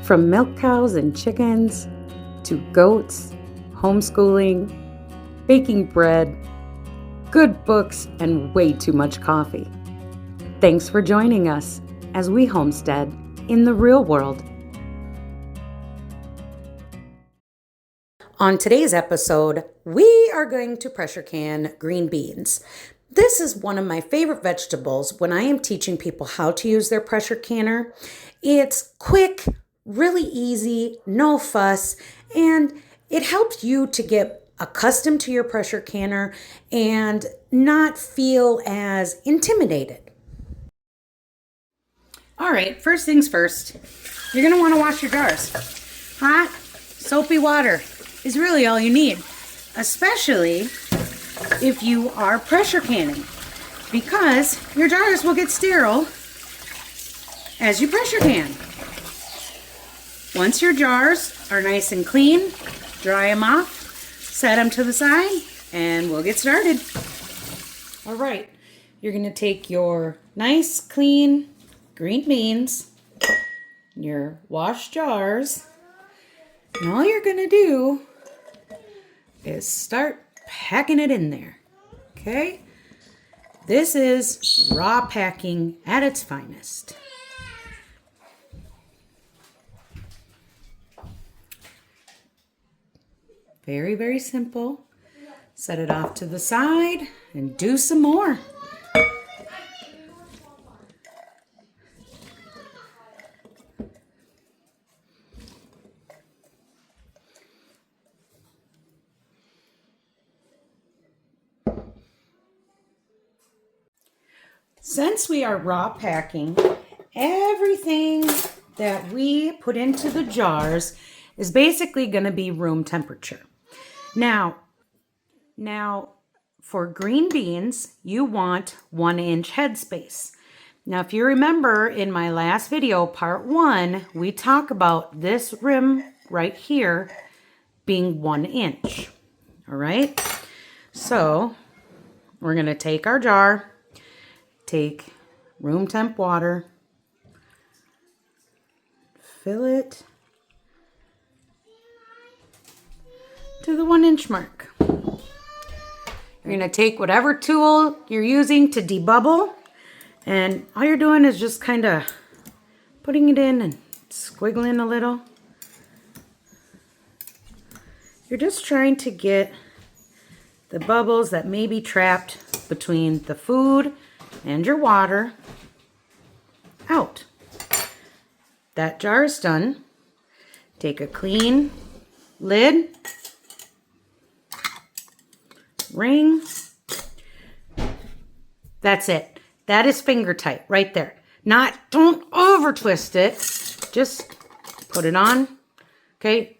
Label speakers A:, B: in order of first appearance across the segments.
A: From milk cows and chickens to goats, homeschooling, baking bread, good books, and way too much coffee. Thanks for joining us as we homestead in the real world. On today's episode, we are going to pressure can green beans. This is one of my favorite vegetables when I am teaching people how to use their pressure canner. It's quick, really easy, no fuss, and it helps you to get accustomed to your pressure canner and not feel as intimidated. All right, first things first, you're going to want to wash your jars. Hot, soapy water is really all you need, especially if you are pressure canning, because your jars will get sterile as you pressure can. Once your jars are nice and clean, dry them off, set them to the side, and we'll get started. All right, you're going to take your nice, clean green beans, your washed jars, and all you're going to do is start packing it in there, okay? This is raw packing at its finest. Very, very simple. Set it off to the side and do some more. Since we are raw packing, everything that we put into the jars is basically going to be room temperature. Now, for green beans, you want 1-inch headspace. Now, if you remember in my last video, part 1, we talk about this rim right here being 1 inch. All right. So we're going to take our jar, take room temp water, fill it to the 1-inch mark. You're going to take whatever tool you're using to debubble, and all you're doing is just kind of putting it in and squiggling a little. You're just trying to get the bubbles that may be trapped between the food and your water out. That jar is done. Take a clean lid, ring. That's it. That is finger tight right there. Don't over twist it. Just put it on. Okay.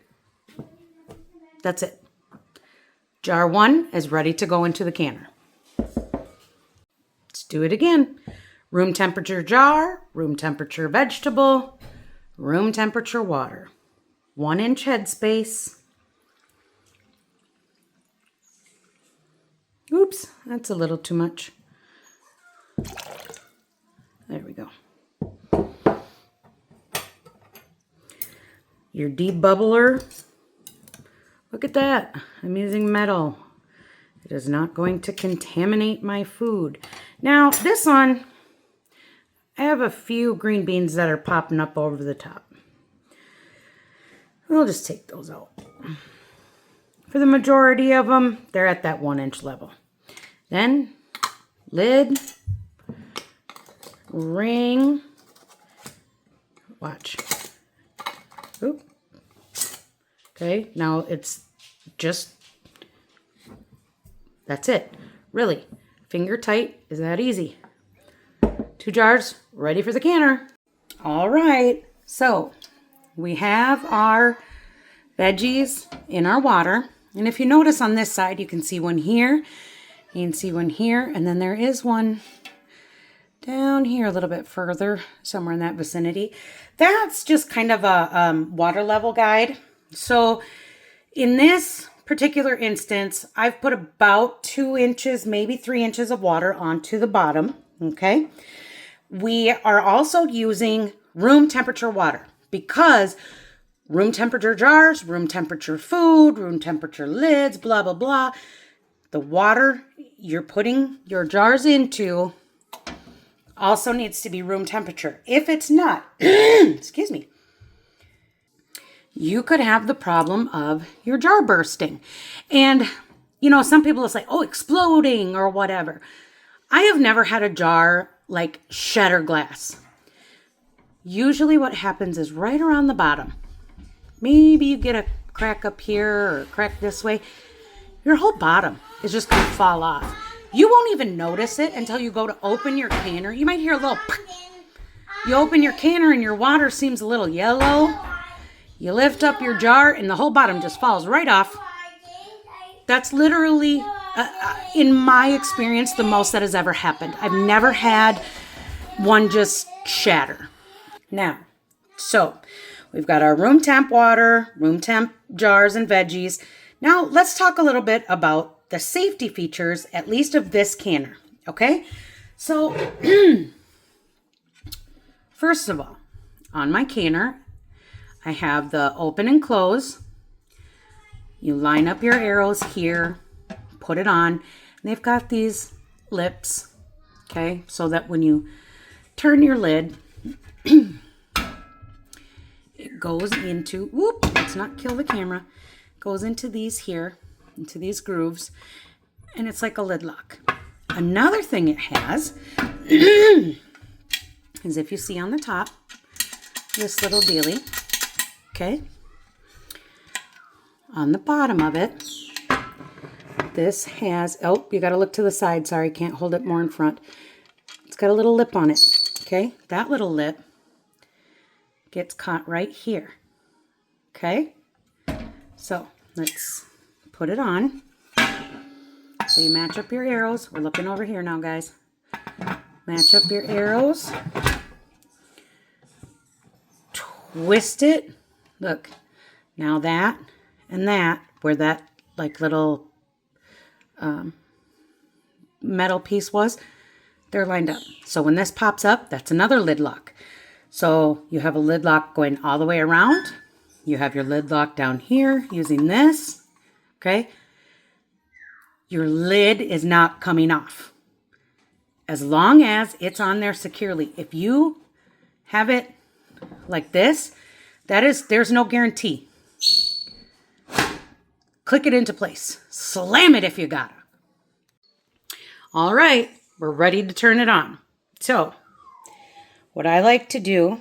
A: That's it. Jar 1 is ready to go into the canner. Let's do it again. Room temperature jar, room temperature vegetable, room temperature water. 1-inch headspace. Oops, that's a little too much. There we go. Your debubbler. Look at that. I'm using metal. It is not going to contaminate my food. Now, this one, I have a few green beans that are popping up over the top. We'll just take those out. For the majority of them, they're at that 1-inch level. Then, lid, ring, watch. Oop. Okay, now it's just, that's it. Really, finger tight is that easy. 2 jars ready for the canner. All right, so we have our veggies in our water. And if you notice on this side, you can see one here, you can see one here, and then there is one down here a little bit further, somewhere in that vicinity. That's just kind of a water level guide. So in this particular instance, I've put about 2 inches, maybe 3 inches of water onto the bottom, okay? We are also using room temperature water. because room temperature jars, room temperature food, room temperature lids, blah, blah, blah. The water you're putting your jars into also needs to be room temperature. If it's not, excuse me, you could have the problem of your jar bursting. And, you know, some people will say, oh, exploding or whatever. I have never had a jar like shatter glass. Usually what happens is right around the bottom. Maybe you get a crack up here or a crack this way. Your whole bottom is just going to fall off. You won't even notice it until you go to open your canner. You might hear a little, you open your canner and your water seems a little yellow. You lift up your jar and the whole bottom just falls right off. That's literally, in my experience, the most that has ever happened. I've never had one just shatter. Now, so we've got our room temp water, room temp jars and veggies. Now let's talk a little bit about the safety features, at least of this canner, okay? So, first of all, on my canner, I have the open and close. You line up your arrows here, put it on. And they've got these lips, okay? So that when you turn your lid, it goes into, whoop, let's not kill the camera, goes into these here, into these grooves, and it's like a lid lock. Another thing it has is, if you see on the top, this little dealie, okay? On the bottom of it, this has, oh, you got to look to the side. Sorry, can't hold it more in front. It's got a little lip on it, okay? That little lip gets caught right here, okay? So let's put it on. So you match up your arrows. We're looking over here now, guys. Match up your arrows. Twist it. Look, now that and that, where that like little metal piece was, they're lined up. So when this pops up, that's another lid lock. So you have a lid lock going all the way around. You have your lid lock down here using this, okay? Your lid is not coming off as long as it's on there securely. If you have it like this, there's no guarantee. Click it into place. Slam it if you gotta. All right, we're ready to turn it on. So what I like to do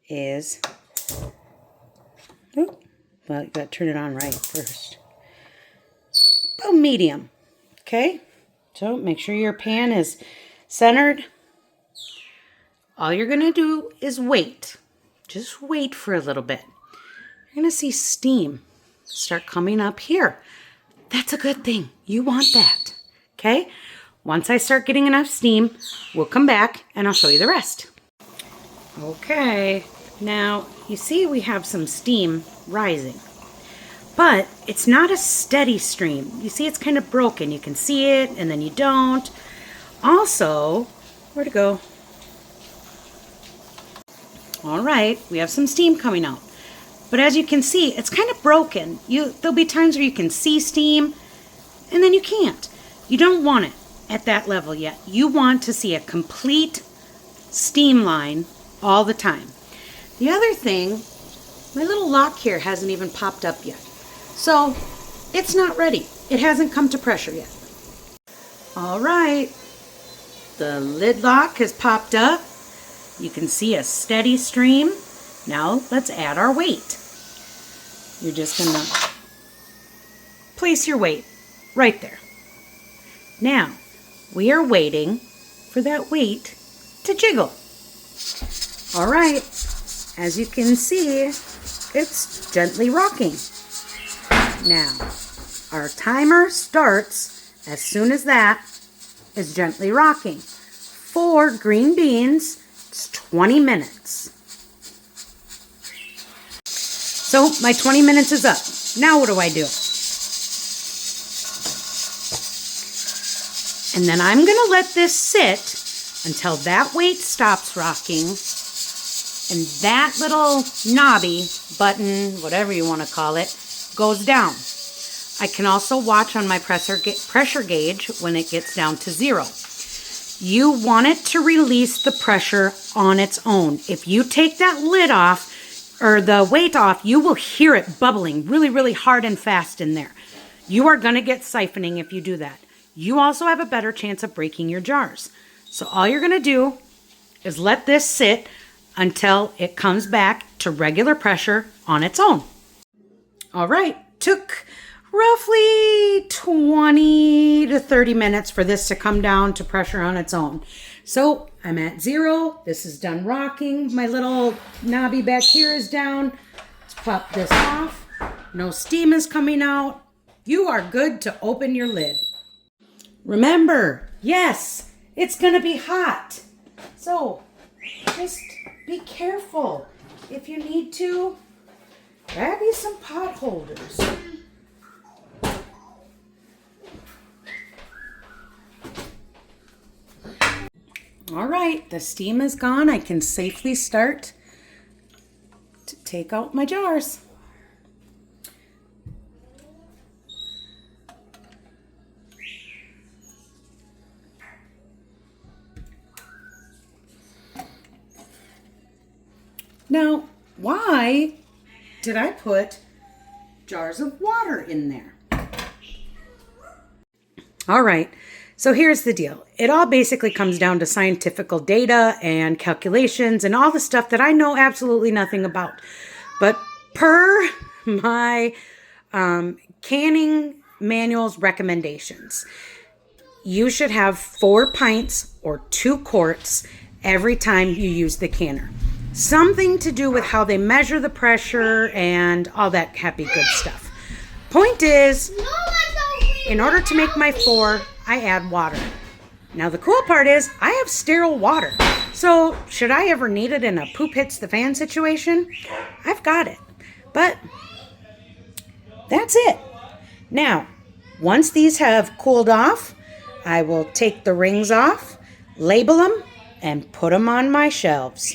A: is, well, you gotta turn it on right first. About medium, okay? So make sure your pan is centered. All you're gonna do is wait. Just wait for a little bit. You're gonna see steam start coming up here. That's a good thing. You want that, okay? Once I start getting enough steam, we'll come back and I'll show you the rest. Okay, now you see we have some steam rising, but it's not a steady stream. You see it's kind of broken. You can see it and then you don't. Also, where'd it go? All right, we have some steam coming out. But as you can see, it's kind of broken. There'll be times where you can see steam and then you can't. You don't want it at that level yet. You want to see a complete steam line all the time. The other thing, my little lock here hasn't even popped up yet. So it's not ready. It hasn't come to pressure yet. All right, the lid lock has popped up. You can see a steady stream. Now let's add our weight. You're just gonna place your weight right there. Now, we are waiting for that weight to jiggle. All right, as you can see, it's gently rocking. Now, our timer starts as soon as that is gently rocking. For green beans, it's 20 minutes. So my 20 minutes is up. Now what do I do? And then I'm going to let this sit until that weight stops rocking. And that little knobby button, whatever you want to call it, goes down. I can also watch on my pressure gauge when it gets down to 0. You want it to release the pressure on its own. If you take that lid off or the weight off, you will hear it bubbling really, really hard and fast in there. You are going to get siphoning if you do that. You also have a better chance of breaking your jars. So all you're going to do is let this sit until it comes back to regular pressure on its own. All right, took roughly 20 to 30 minutes for this to come down to pressure on its own. So I'm at 0. This is done rocking. My little knobby back here is down. Let's pop this off. No steam is coming out. You are good to open your lid. Remember, yes, it's going to be hot. So just be careful. If you need to, grab you some pot holders. All right, the steam is gone. I can safely start to take out my jars. Now, why did I put jars of water in there? All right, so here's the deal. It all basically comes down to scientific data and calculations and all the stuff that I know absolutely nothing about. But per my canning manual's recommendations, you should have 4 pints or 2 quarts every time you use the canner. Something to do with how they measure the pressure and all that happy good stuff. Point is, in order to make my 4, I add water. Now the cool part is I have sterile water. So should I ever need it in a poop hits the fan situation, I've got it. But that's it. Now, once these have cooled off, I will take the rings off, label them, and put them on my shelves.